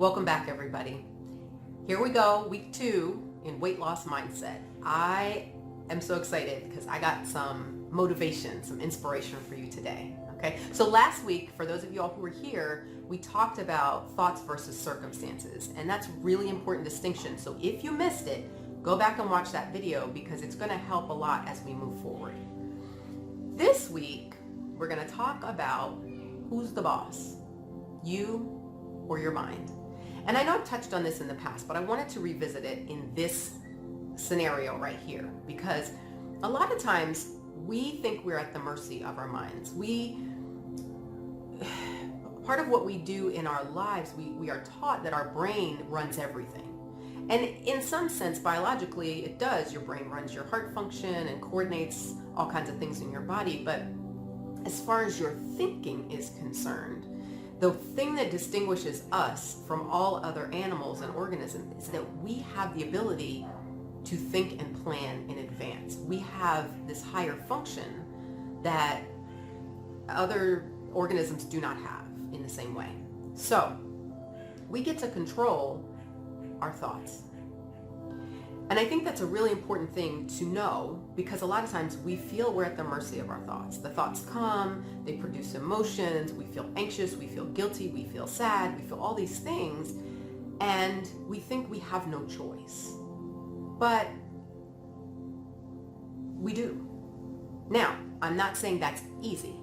Welcome back, everybody. Here we go, week 2 in weight loss mindset. I am so excited because I got some motivation, some inspiration for you today. Okay, so last week, for those of you all who were here, we talked about thoughts versus circumstances, and that's a really important distinction. So if you missed it, go back and watch that video because it's going to help a lot as we move forward. This week, we're going to talk about who's the boss, you or your mind. And I know I've touched on this in the past, but I wanted to revisit it in this scenario right here because a lot of times we think we're at the mercy of our minds. Part of what we do in our lives, we are taught that our brain runs everything. And in some sense, biologically, it does. Your brain runs your heart function and coordinates all kinds of things in your body. But as far as your thinking is concerned, the thing that distinguishes us from all other animals and organisms is that we have the ability to think and plan in advance. We have this higher function that other organisms do not have in the same way. So we get to control our thoughts. And I think that's a really important thing to know because a lot of times we feel we're at the mercy of our thoughts. The thoughts come, they produce emotions, we feel anxious, we feel guilty, we feel sad, we feel all these things, and we think we have no choice. But we do. Now, I'm not saying that's easy.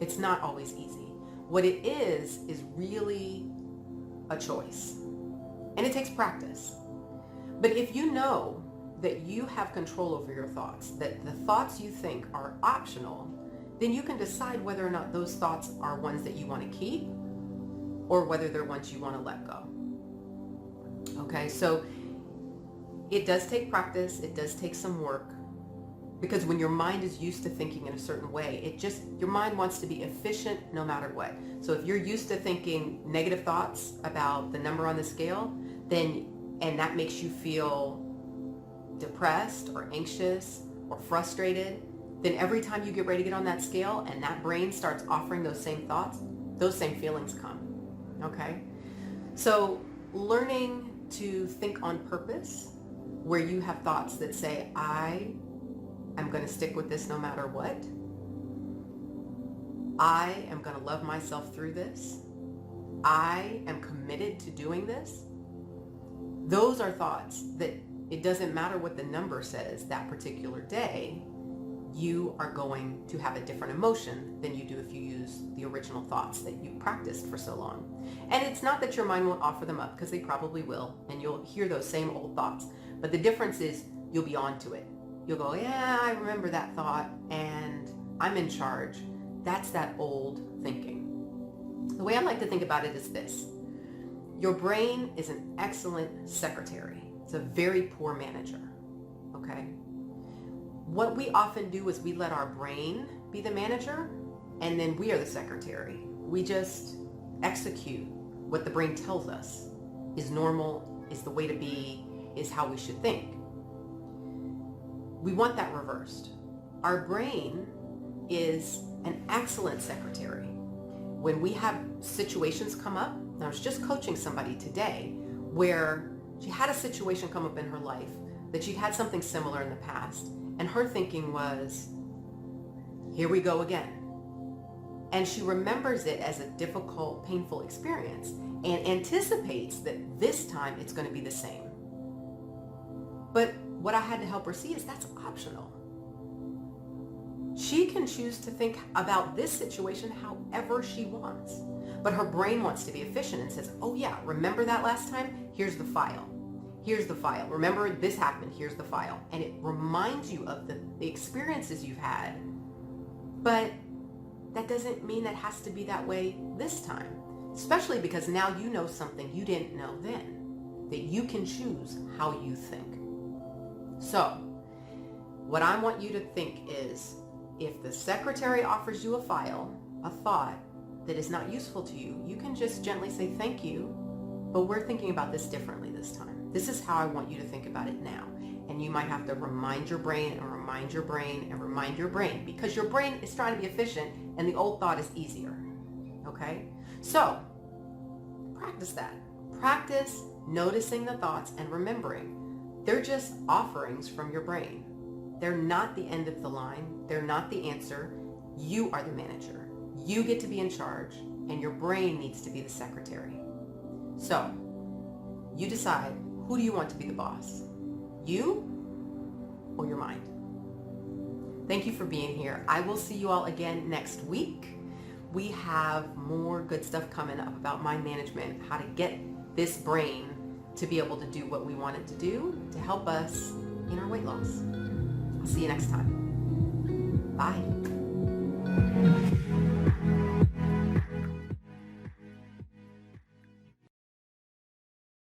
It's not always easy. What it is really a choice. And it takes practice. But if you know that you have control over your thoughts, that the thoughts you think are optional, then you can decide whether or not those thoughts are ones that you want to keep or whether they're ones you want to let go. Okay, so it does take practice. It does take some work because when your mind is used to thinking in a certain way, your mind wants to be efficient no matter what. So if you're used to thinking negative thoughts about the number on the scale, and that makes you feel depressed or anxious or frustrated, then every time you get ready to get on that scale and that brain starts offering those same thoughts, those same feelings come, okay? So learning to think on purpose, where you have thoughts that say, I am going to stick with this no matter what. I am going to love myself through this. I am committed to doing this. Those are thoughts that it doesn't matter what the number says that particular day, you are going to have a different emotion than you do if you use the original thoughts that you practiced for so long. And it's not that your mind won't offer them up, because they probably will, and you'll hear those same old thoughts. But the difference is you'll be onto it. You'll go, yeah, I remember that thought, and I'm in charge. That's that old thinking. The way I like to think about it is this. Your brain is an excellent secretary. It's a very poor manager, okay? What we often do is we let our brain be the manager, and then we are the secretary. We just execute what the brain tells us is normal, is the way to be, is how we should think. We want that reversed. Our brain is an excellent secretary. When we have situations come up, I was just coaching somebody today where she had a situation come up in her life that she had something similar in the past, and her thinking was, here we go again. And she remembers it as a difficult, painful experience and anticipates that this time it's going to be the same. But what I had to help her see is that's optional. She can choose to think about this situation however she wants. But her brain wants to be efficient and says, oh yeah, remember that last time? Here's the file. Here's the file. Remember this happened, here's the file. And it reminds you of the experiences you've had. But that doesn't mean that has to be that way this time. Especially because now you know something you didn't know then. That you can choose how you think. So, what I want you to think is, if the secretary offers you a file, a thought that is not useful to you, you can just gently say thank you, but we're thinking about this differently this time. This is how I want you to think about it now. And you might have to remind your brain and remind your brain and remind your brain, because your brain is trying to be efficient and the old thought is easier. Okay? So practice that. Practice noticing the thoughts and remembering they're just offerings from your brain. They're not the end of the line. They're not the answer. You are the manager. You get to be in charge, and your brain needs to be the secretary. So, you decide, who do you want to be the boss? You or your mind? Thank you for being here. I will see you all again next week. We have more good stuff coming up about mind management, how to get this brain to be able to do what we want it to do to help us in our weight loss. I'll see you next time. Bye.